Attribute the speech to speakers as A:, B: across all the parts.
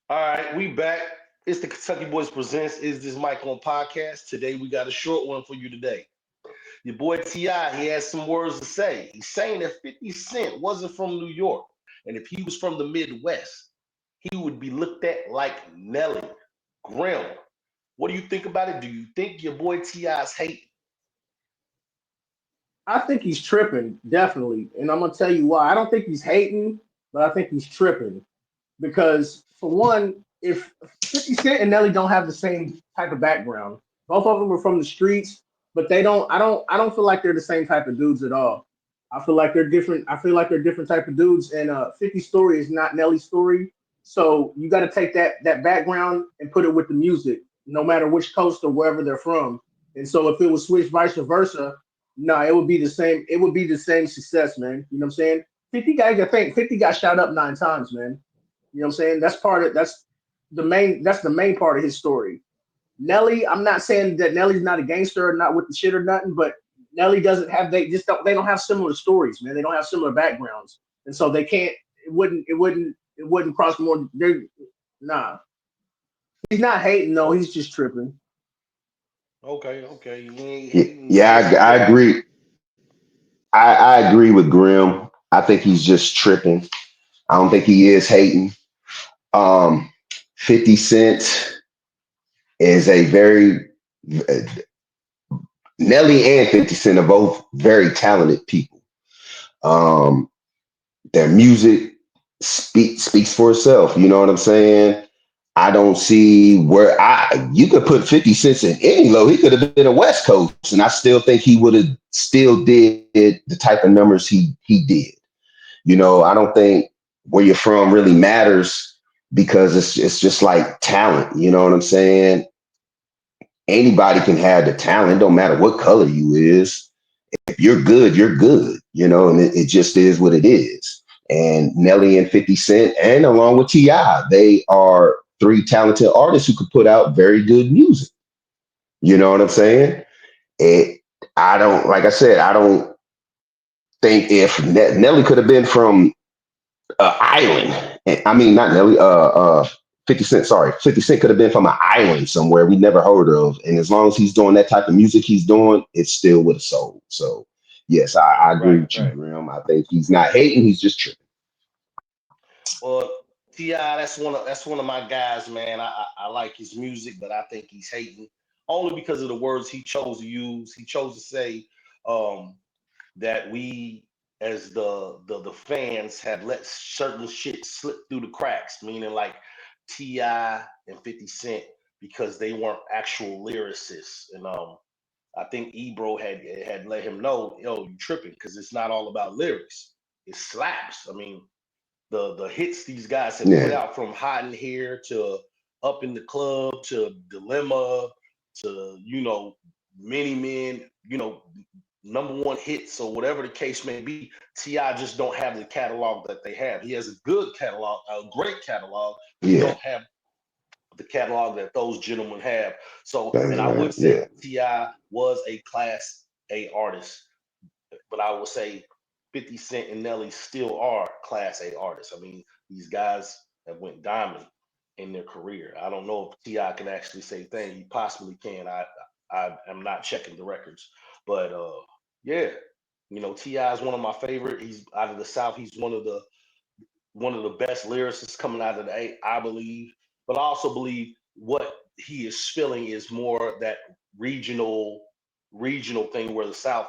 A: All right, we back. It's the Kentucky Boys Presents Is This Mike on podcast. Today we got a short one for you today. Your boy T.I., he has some words to say. He's saying that 50 Cent wasn't from New York. And if he was from the Midwest, he would be looked at like Nelly, grim. What do you think about it? Do you think your boy T.I.'s hate?
B: I think he's tripping, definitely. And I'm gonna tell you why. I don't think he's hating, but I think he's tripping. Because for one, if 50 Cent and Nelly don't have the same type of background, both of them are from the streets, but they don't I don't feel like they're the same type of dudes at all. I feel like they're different. I feel like they're different type of dudes. And 50's story is not Nelly's story. So you got to take that background and put it with the music, no matter which coast or wherever they're from. And so if it was switched vice versa, no, it would be the same. It would be the same success, man. You know what I'm saying? 50 guys, I think 50 got shot up 9 times, man. You know what I'm saying? That's the main part of his story. Nelly, I'm not saying that Nelly's not a gangster or not with the shit or nothing, but Nelly doesn't have they don't have similar stories, man. They don't have similar backgrounds. And so they can't it wouldn't cross more nah. He's not hating though, he's just tripping.
A: Okay, okay. You ain't
C: Yeah,
A: hating,
C: yeah,
A: just
C: I
A: tripping.
C: agree. I agree with Grim. I think he's just tripping. I don't think he is hating. Um, 50 Cent is a very Nelly and 50 Cent are both very talented people. Um, their music speaks for itself. You know what I'm saying? I don't see where I you could put 50 cents in any low. He could have been a West Coast, and I still think he would have still did the type of numbers he did. You know, I don't think where you're from really matters because it's just like talent. You know what I'm saying? Anybody can have the talent. It don't matter what color you is. If you're good, you're good. You know, and it just is what it is. And Nelly and 50 Cent, and along with T.I., they are three talented artists who could put out very good music. You know what I'm saying? It, I don't, like I said, I don't think if Nelly could have been from island, I mean, not Nelly, 50 Cent, sorry. 50 Cent could have been from an island somewhere we never heard of. And as long as he's doing that type of music he's doing, it's still with a soul. So, yes, I agree
A: Right,
C: with you,
A: right.
C: Grim. I think he's not hating, he's just tripping.
A: Well, Ti, that's one of my guys, man. I like his music, but I think he's hating only because of the words he chose to use. He chose to say um, that we, as the fans, have let certain shit slip through the cracks, meaning like Ti and 50 Cent because they weren't actual lyricists. And I think Ebro had let him know, yo, you tripping because it's not all about lyrics. It slaps. I mean, the hits these guys have put
C: Yeah.
A: out from Hot in Here to Up in the Club to Dilemma to Many Men, number one hits or whatever the case may be. Ti just don't have the catalog that they have. He has a good catalog, a great catalog, but he
C: Yeah.
A: don't have the catalog that those gentlemen have. So, and
C: That's
A: I
C: right.
A: would say
C: Yeah.
A: Ti was a class A artist, but I will say 50 Cent and Nelly still are Class A artists. I mean, these guys have went diamond in their career. I don't know if Ti can actually say thing. He possibly can. I am not checking the records, but yeah, Ti is one of my favorite. He's out of the South. He's one of the best lyricists coming out of the A, I believe. But I also believe what he is spilling is more that regional regional thing where the South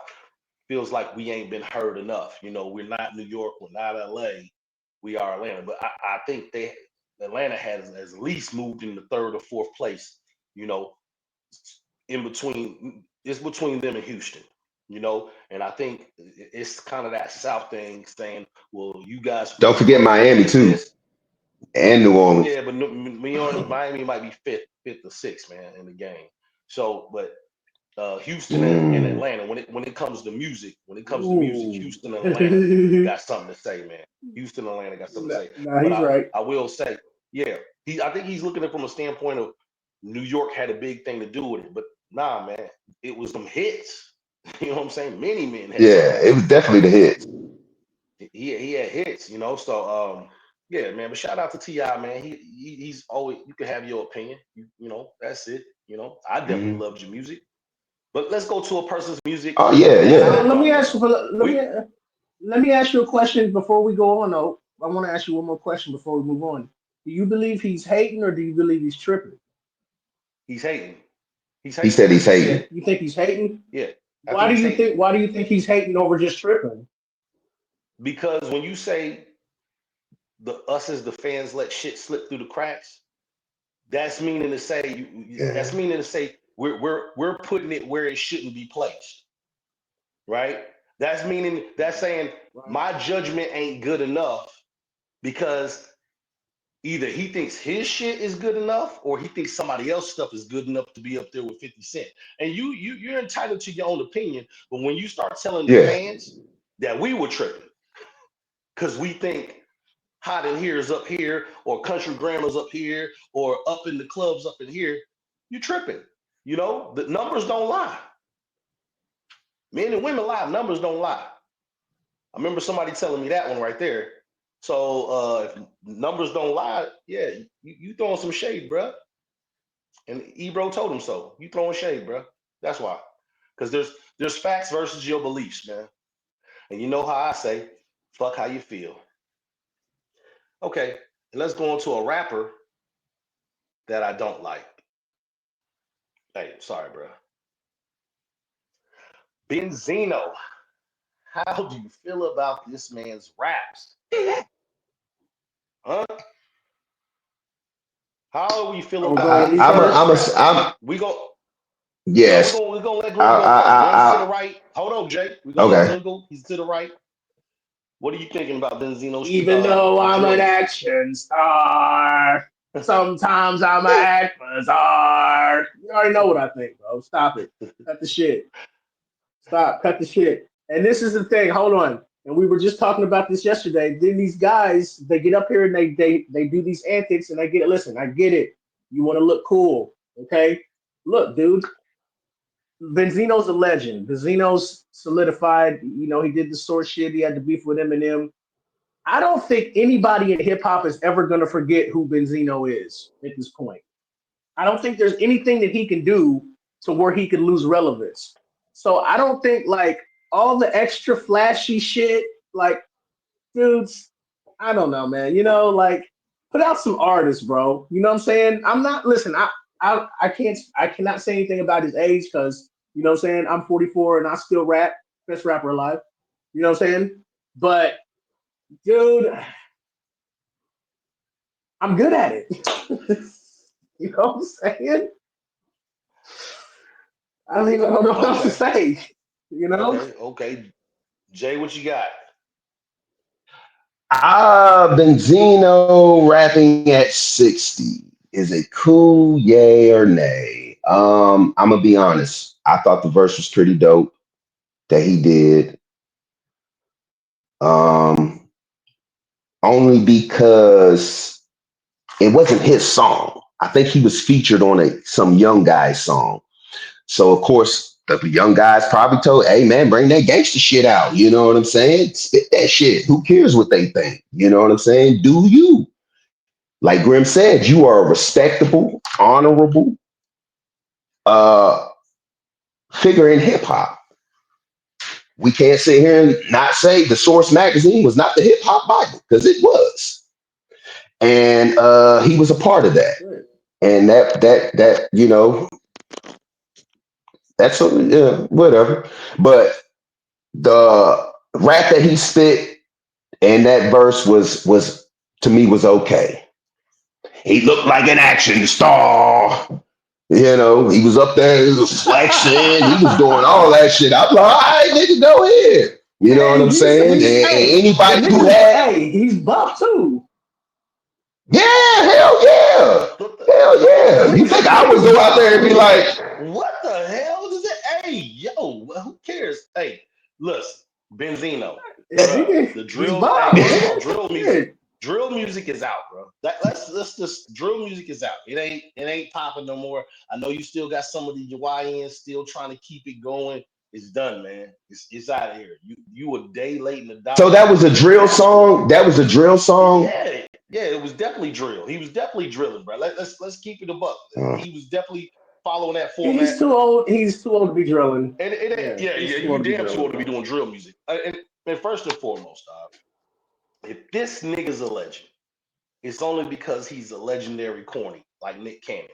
A: feels like we ain't been heard enough. We're not New York, we're not LA, we are Atlanta. But I think Atlanta has at least moved in the third or fourth place, you know, in between it's between them and Houston, and I think it's kind of that South thing saying, well, you guys
C: Don't
A: were
C: forget
A: first,
C: Miami
A: did
C: too.
A: this.
C: And New Orleans.
A: Yeah, but Miami might be fifth or sixth, man, in the game. So, but Houston and
C: Mm.
A: Atlanta, when it comes to music,
B: Ooh.
A: Houston and Atlanta got something to say, man. Houston and Atlanta got something to
B: nah,
A: say.
B: nah,
A: But
B: he's
A: I
B: right.
A: I will say, yeah, I think he's looking at it from a standpoint of New York had a big thing to do with it, but nah, man, it was some hits. You know what I'm saying? Many men had something
C: Yeah,
A: to
C: it
A: do
C: was
A: with it.
C: definitely the hit.
A: He had hits. So Yeah, man. But shout out to Ti, man. He's always. You can have your opinion. You know that's it. You know I definitely
C: Mhm.
A: loved your music. But let's go to a person's music
C: Oh yeah,
A: that
B: So
C: yeah.
A: I
B: let me
A: don't
B: ask you.
A: love. We
B: Let me ask you a question before we go on. Though I want to ask you one more question before we move on. Do you believe he's hating or do you believe he's tripping?
A: he's hating. He's
C: He
A: hating.
C: said he's hating.
B: You think he's hating?
A: Yeah, I think he's hating
B: Why do you think he's hating over just tripping?
A: because when you say the us as the fans let shit slip through the cracks, that's meaning to say
C: Yeah,
A: that's meaning to say we're putting it where it shouldn't be placed, right? That's meaning that's saying
B: Right.
A: my judgment ain't good enough because either he thinks his shit is good enough or he thinks somebody else's stuff is good enough to be up there with 50 Cent. And you're entitled to your own opinion, but when you start telling the
C: yeah,
A: fans that we were tripping because we think hot in here is up here or country grandma's up here or up in the clubs up in here, you tripping. You know, the numbers don't lie. Men and women lie, numbers don't lie. I remember somebody telling me that one right there. So if numbers don't lie, yeah, you throwing some shade, bruh. And Ebro told him so. You throwing shade, bruh. That's why. Because there's facts versus your beliefs, man. And you know how I say, fuck how you feel. Okay, and let's go on to a rapper that I don't like. Hey, sorry, bruh. Benzino. How do you feel about this man's raps? Huh? How do we feel
B: I'm gonna go
A: about
B: with
C: I,
B: me
A: this
C: I'm a,
A: man's
C: I'm a,
B: first.
A: rap?
C: I'm
A: We go. No,
C: yes.
A: we're gonna let Gringo go first. Gringo's to the right. Hold on, Jay. We're gonna let
C: Okay.
A: Gringo. He's to the right. What are you thinking about Benzino's
B: Even though I'm an
A: drill?
B: action star, sometimes I'm an actor star. You already know what I think, bro. Stop it. Cut the shit. Stop. Cut the shit. And this is the thing. Hold on. And we were just talking about this yesterday. Then these guys, they get up here and they do these antics and they get it. Listen, I get it. You want to look cool, okay? Look, dude. Benzino's a legend. Benzino's solidified. You know, he did the sword shit. He had the beef with Eminem. I don't think anybody in hip hop is ever going to forget who Benzino is at this point. I don't think there's anything that he can do to where he could lose relevance. So I don't think like all the extra flashy shit, like dudes, I don't know, man. You know, like put out some artists, bro. You know what I'm saying? I'm not listen. I cannot say anything about his age because you know what I'm saying. I'm 44 and I still rap, best rapper alive. You know what I'm saying? But dude, I'm good at it. You know what I'm saying? I don't know what else to
A: Okay,
B: say. You know?
A: okay. Jay, what you got?
C: Benzino rapping at 60 is a cool yay or nay. I'm gonna be honest. I thought the verse was pretty dope that he did. Um, only because it wasn't his song. I think he was featured on some young guy's song. So of course the young guys probably told, "Hey man, bring that gangster shit out." You know what I'm saying? Spit that shit. Who cares what they think? You know what I'm saying? Do you? Like Grim said, you are a respectable, honorable uh, figure in hip hop. We can't sit here and not say the Source magazine was not the hip hop Bible because it was, and he was a part of that.
B: Good.
C: And that that's whatever. But the rap that he spit and that verse was to me was okay. He looked like an action star. You know, he was up there, he was flexing, he was doing all that shit. I'm like, all right, nigga, go ahead. You know what
B: Hey,
C: I'm saying? And
B: the
C: anybody who
B: niggas,
C: had,
B: hey, he's buff too.
C: yeah, hell yeah. Hell
B: The
C: yeah. You
B: niggas,
C: think
B: the
C: I would
B: niggas
C: go out
B: buff
C: there and be
B: too.
C: like,
A: What the hell does it? Hey, yo, who cares? Hey, listen, Benzino, bruh,
B: Nigga,
A: the
B: he's
A: drill. Hey,
B: buff,
A: first of all,
B: nigga.
A: drill music.
B: Shit.
A: Drill music is out, bro. Let's just drill music is out. It ain't popping no more. I know you still got some of the YNs still trying to keep it going. It's done, man. It's out of here. You a day late in the
C: so
A: docket.
C: that was a drill
A: That's what.
C: song? That was a drill song?
A: Yeah, Yeah, it was definitely drill. He was definitely drilling, bro. Let's keep it a buck.
C: Uh,
A: He was definitely following that
B: He's
A: format.
B: too old. He's too old to be drilling.
A: And
B: Yeah,
A: yeah,
B: he's
A: yeah,
B: too
A: you
B: old to be
A: damn too
B: drilling,
A: old to be
B: bro.
A: doing drill music. And first and foremost, if this nigga's a legend, it's only because he's a legendary corny, like Nick Cannon.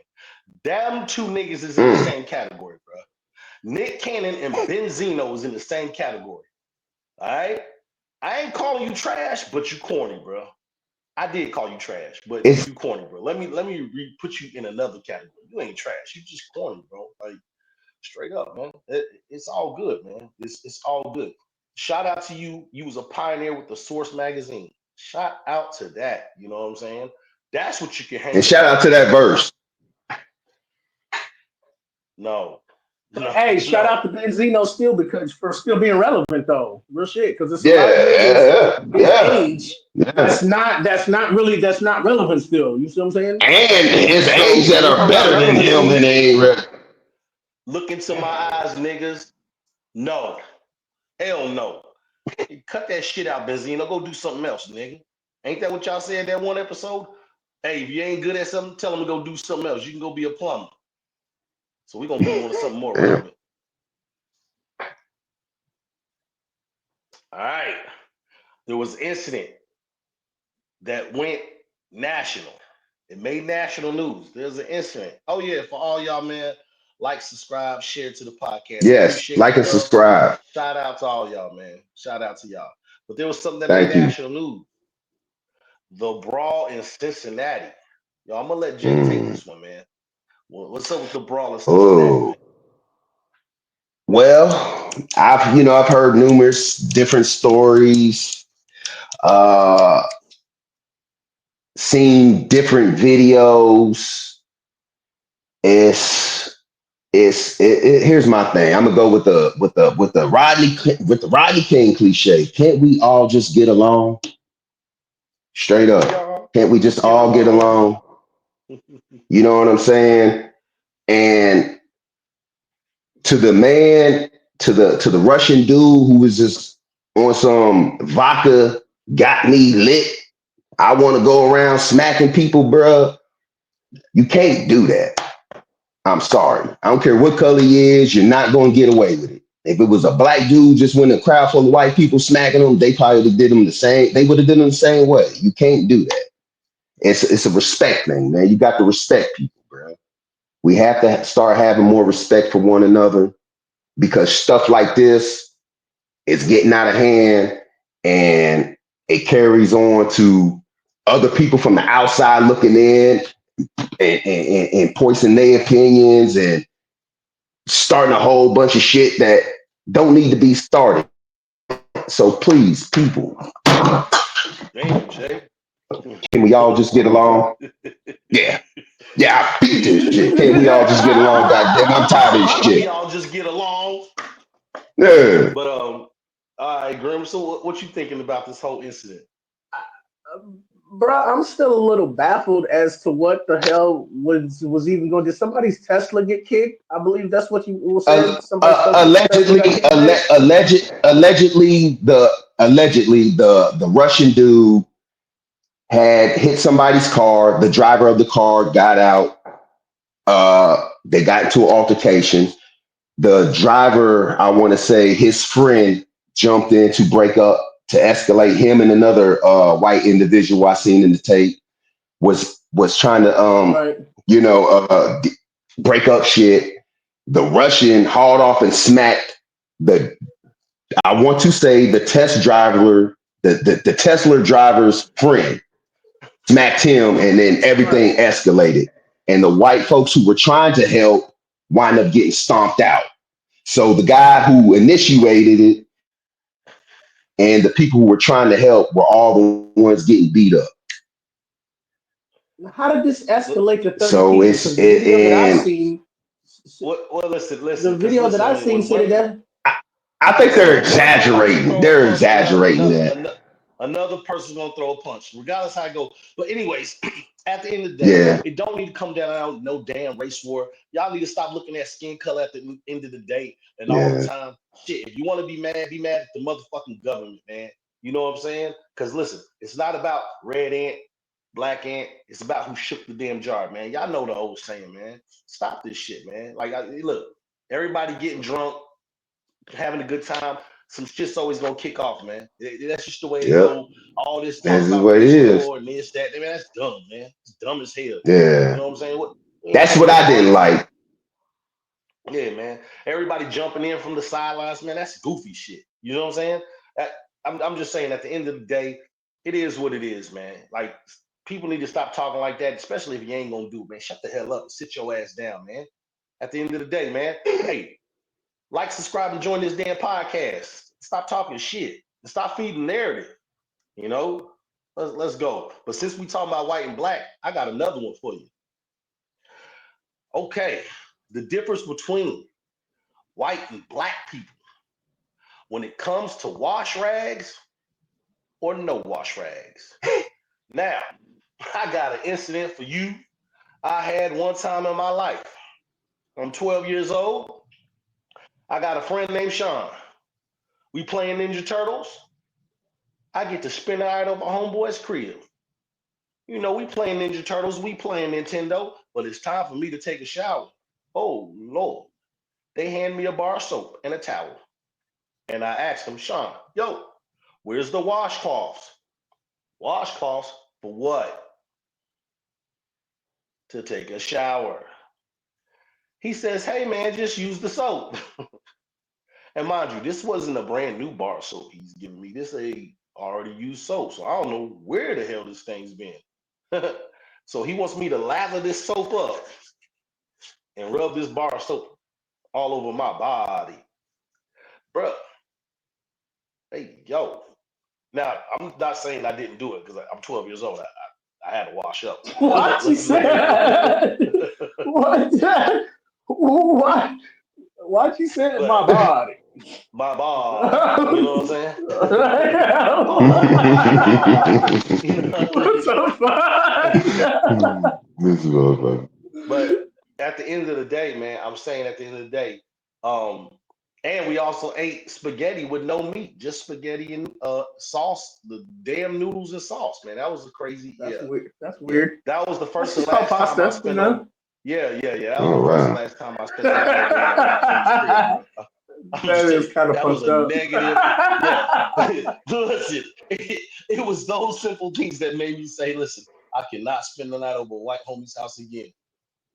A: Them two niggas is in the
C: mm.
A: same category, bro. Nick Cannon and Benzino is in the same category. All right? I ain't calling you trash, but you corny, bro. I did call you trash, but
C: It's
A: you corny, bro. Let me put you in another category. You ain't trash. You just corny, bro. Like straight up, man. It's all good, man. It's all good. Shout out to you. You was a pioneer with the Source magazine. Shout out to that. You know what I'm saying? That's what you can hang
C: and
A: your
C: shout out
A: hat
C: to
A: on.
C: that verse.
A: No,
B: But
A: no,
B: hey, shout out
A: no.
B: to Benzino still because for still being relevant though. Real shit. Because there's a lot of
C: Yeah,
B: niggas
C: yeah,
B: his
C: yeah,
B: age
C: yeah.
B: that's not relevant still. You see what I'm saying?
C: And his age
A: So
C: that
B: When it
C: are
B: comes to
C: better than him, and
B: relevancy,
C: they ain't ready.
A: look into my eyes, niggas. No, hell no. Hey, cut that shit out, Benzino. Go do something else, nigga. Ain't that what y'all said that one episode? Hey, if you ain't good at something, tell them to go do something else. You can go be a plumber. So we're gonna move on to something more
C: Damn.
A: relevant. All right. There was an incident that went national. It made national news. There's an incident. Oh yeah, for all y'all, man, like, subscribe, share to the podcast.
C: Yes,
A: Appreciate
C: like
A: the
C: and
A: love.
C: subscribe.
A: Shout out to all y'all, man. Shout out to y'all. But there was something that made
C: Thank you.
A: national news. The brawl in Cincinnati. Yo, I'm gonna let Jay take
C: Mm.
A: this one, man. Well, what's up with the brawl in Cincinnati,
C: Oh
A: man?
C: well, I've heard numerous different stories. Uh, Seen different videos. It's here's my thing. I'm gonna go with the Rodney King cliche. Can't we all just get along? Straight
A: Can we
C: up.
A: all
C: Can't we just
A: get
C: all get
A: along?
C: along? You know what I'm saying? And to the man, to the Russian dude who was just on some vodka, got me lit. I want to go around smacking people, bruh. You can't do that. I'm sorry. I don't care what color he is. You're not going to get away with it. If it was a black dude just when a crowd full of white people smacking him, they probably would have did him the same. They would have done him the same way. You can't do that. It's a respect thing, man. You got to respect people, bro. We have to start having more respect for one another because stuff like this is getting out of hand and it carries on to other people from the outside looking in and voicing their opinions and starting a whole bunch of shit that don't need to be started. So please, people,
A: Damn, Jay.
C: can we all just get along? Yeah. Yeah, I beat this shit. Can't we all just get along? Goddamn, I'm tired of this
A: Can we
C: shit.
A: all just get along?
C: Yeah.
A: But all right, Grim. So what you thinking about this whole incident?
B: bro, I'm still a little baffled as to what the hell was even going. Did somebody's Tesla get kicked? I believe that's what you was said. Somebody's Tesla got
C: Allegedly,
B: kicked back.
C: allegedly, the Russian dude had hit somebody's car. The driver of the car got out. They got into an altercation. The driver, I want to say, his friend jumped in to break up to escalate. Him and another white individual I seen in the tape was trying to
B: Right.
C: you know break up shit. The Russian hauled off and smacked the I want to say the test driver, the Tesla driver's friend, smacked him, and then
B: Right.
C: everything escalated. And the white folks who were trying to help wind up getting stomped out. So the guy who initiated it and the people who were trying to help were all the ones getting beat up.
B: How did this
A: Look,
B: escalate to 30
C: So
B: people?
C: it's
B: Because the
C: it,
B: video that I
C: and
B: seen,
A: well, listen,
B: the
A: because
B: video that
A: listen,
B: I seen
A: when
B: said
A: one
B: that.
C: I, I think
A: listen,
C: they're
A: when one person
C: exaggerating.
A: throw a
C: They're
A: punch,
C: exaggerating that.
A: another person's gonna throw a punch, regardless how it go. But anyways, at the end of the day,
C: Yeah.
A: it don't need to come down no damn race war. Y'all need to stop looking at skin color at the end of the day and all the
C: Yeah.
A: time. Shit, if you want to be mad at the motherfucking government, man. You know what I'm saying? Because listen, it's not about red ant, Black Ant. It's about who shook the damn jar, man. Y'all know the old saying, man. Stop this shit, man. Like, look, everybody getting drunk, having a good time. Some shit's always gonna kick off, man. That's just the way it
C: Yep.
A: go. All this talk
C: This is
A: about
C: what it
A: rich
C: is.
A: poor and this, that. Man, that's dumb, man. It's dumb as hell. You
C: Yeah.
A: know what I'm saying? What? We ain't
C: That's
A: having
C: what
A: no
C: I didn't
A: parties.
C: like.
A: Yeah, man. Everybody jumping in from the sidelines, man. That's goofy shit. You know what I'm saying? That, I'm just saying. At the end of the day, it is what it is, man. Like people need to stop talking like that, especially if you ain't gonna do it, man. Shut the hell up and sit your ass down, man. At the end of the day, man. Hey, like, subscribe, and join this damn podcast. Stop talking shit and stop feeding narrative. You know, let's go. But since we talking about white and black, I got another one for you. Okay, the difference between white and black people when it comes to wash rags or no wash rags. Now, I got an incident for you I had one time in my life. I'm 12 years old. I got a friend named Sean. We playing Ninja Turtles. I get to spend the night over homeboy's crib. You know, we playing Ninja Turtles, we playing Nintendo, but it's time for me to take a shower. Oh, Lord. They hand me a bar of soap and a towel. And I asked him, Sean, yo, where's the washcloths? Washcloths for what? To take a shower. He says, hey, man, just use the soap. And mind you, this wasn't a brand new bar of soap he's giving me. This a already used soap. So I don't know where the hell this thing's been. So he wants me to lather this soap up and rub this bar of soap all over my body. Bruh, hey, yo. Now, I'm not saying I didn't do it because I'm 12 years old. I had to wash up.
B: What you said? What? What? Why'd you say my
A: But
B: body?
A: my body, you know what I'm saying?
B: What the fuck?
C: This is motherfucker.
A: But at the end of the day, man, I'm saying at the end of the day, and we also ate spaghetti with no meat, just spaghetti and sauce, the damn noodles and sauce, man. That was a crazy,
B: That's
A: yeah.
B: weird. That's
A: Yeah.
B: weird.
A: That was the
B: That's
A: first and
B: just called
A: last time I
B: pasta, you
A: spent
B: know.
A: over. Yeah. That was
C: Oh
A: the first and
C: wow.
A: last time I spent the night over there at my homie's crib, bro. I'm
B: That
A: just telling
B: is
A: you,
B: kind of
A: that was
B: fucked
A: a
B: up.
A: negative. Yeah. Listen, it was those simple things that made me say, listen, I cannot spend the night over a white homie's house again.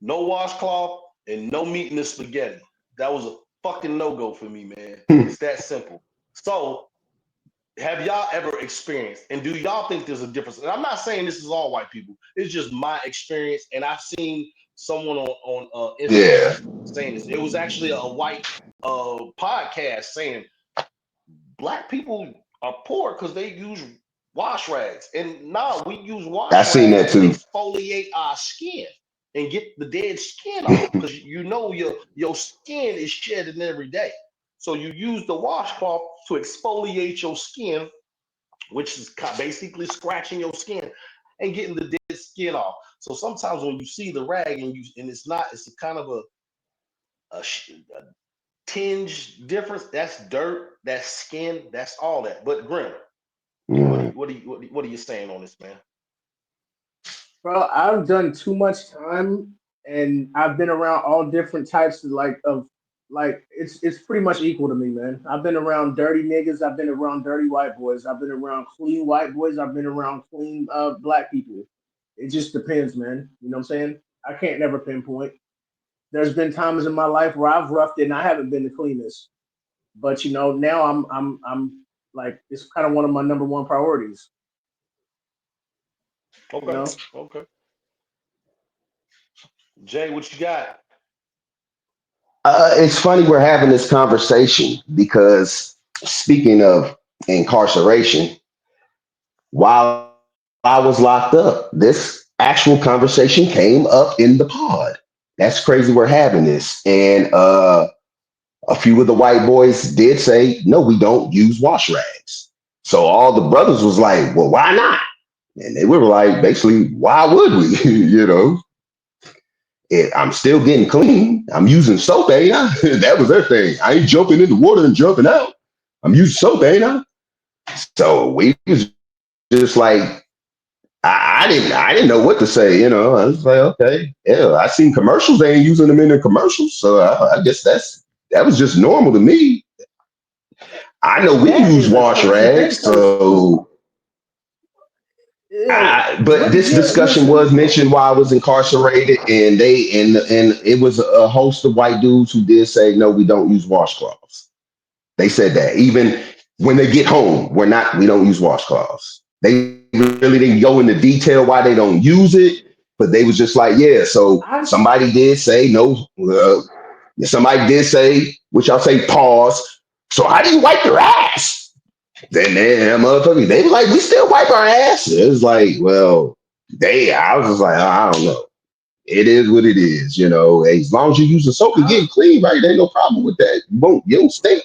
A: No washcloth and no meat in the spaghetti. That was a fucking no-go for me, man. It's that simple. So, have y'all ever experienced, and do y'all think there's a difference? And I'm not saying this is all white people. It's just my experience, and I've seen someone on
C: Yeah.
A: Instagram saying this. It was actually a white podcast saying black people are poor because they use wash rags. And now we use
C: I
A: wash
C: seen
A: rags
C: that
A: to
C: too.
A: exfoliate our skin and get the dead skin off because you know your skin is shedding every day. So you use the washcloth to exfoliate your skin, which is basically scratching your skin and getting the dead skin off. So sometimes when you see the rag and it's a kind of a tinge difference. That's dirt, that's skin, that's all that. But Grim,
C: Mm.
A: what are you saying on this, man?
B: Bro, I've done too much time, and I've been around all different types of it's pretty much equal to me, man. I've been around dirty niggas, I've been around dirty white boys, I've been around clean white boys, I've been around clean black people. It just depends, man. You know what I'm saying? I can't never pinpoint. There's been times in my life where I've roughed it and I haven't been the cleanest. But you know, now I'm like it's kind of one of my number one priorities. You
A: Okay,
B: know,
A: okay. Jay, what you got?
C: It's funny we're having this conversation because speaking of incarceration, while I was locked up, this actual conversation came up in the pod. That's crazy we're having this. And a few of the white boys did say, no, we don't use wash rags. So all the brothers was like, well, why not? And they were like, basically, why would we? I'm still getting clean. I'm using soap, ain't I? That was their thing. I ain't jumping in the water and jumping out. I'm using soap, ain't I? So we was just like, I didn't know what to say. I was like, okay, yeah. I seen commercials. They ain't using them in the commercials, so I guess that was just normal to me. I know
B: And
C: we
B: that
C: use
B: is a
C: wash
B: crazy thing
C: rags,
B: because
C: so but
B: what
C: this
B: jail?
C: discussion
B: Listen,
C: was mentioned while I was incarcerated, and it was a host of white dudes who did say no, we don't use washcloths. They said that even when they get home, we don't use washcloths. They really didn't go into detail why they don't use it, but they was just like, yeah. So
B: I
C: somebody did say no. Somebody did say, which I'll say, pause. So how do you wipe your ass? Then motherfuckers, they was like, we still wipe our ass. It was like, well, I was just like, I don't know. It is what it is, Hey, as long as you use the soap and
B: I
C: get clean, right? There ain't no problem with that. You don't stink.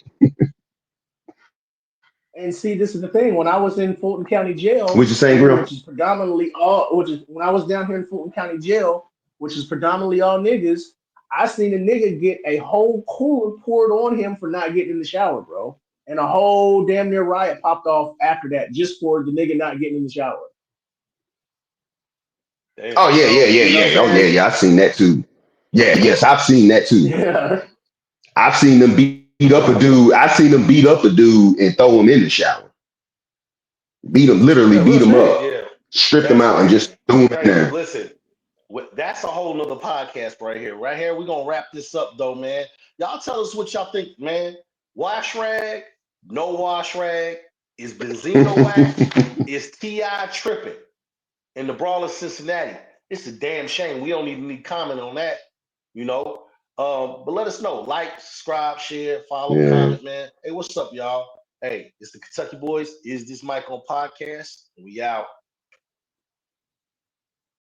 B: and see, this is the thing. When I was in Fulton County
C: What
B: Jail,
C: you saying, Grim?
B: which is predominantly which is when I was down here in Fulton County Jail, which is predominantly all niggas, I seen a nigga get a whole cooler poured on him for not getting in the shower, bro. And a whole damn near riot popped off after that just for the nigga not getting in the shower.
A: Damn.
C: Oh yeah, yeah,
B: So,
C: yeah,
B: you know what I'm
C: yeah. Oh yeah,
B: saying?
C: yeah. I've seen that too. Yeah, yes, I've seen that too.
B: Yeah.
C: I've seen them beat up a dude. I've seen them beat up a dude and throw him in the shower. Literally
B: Yeah,
C: beat
B: real
C: him
B: shit.
C: up,
A: Yeah,
C: stripped him
A: that's
C: out, and
A: crazy.
C: just threw him in
A: Crazy.
C: there.
A: Listen, that's a whole nother podcast right here. Right here, we're gonna wrap this up though, man. Y'all tell us what y'all think, man. Wash rag, no wash rag. Is Benzino whack? Is Ti tripping in the brawl of Cincinnati? It's a damn shame. We don't even need comment on that, you know. But let us know. Like, subscribe, share, follow,
C: Yeah.
A: comment, man. Hey, what's up, y'all? Hey, it's the Kentucky Boys. Is this Mike on podcast? We out.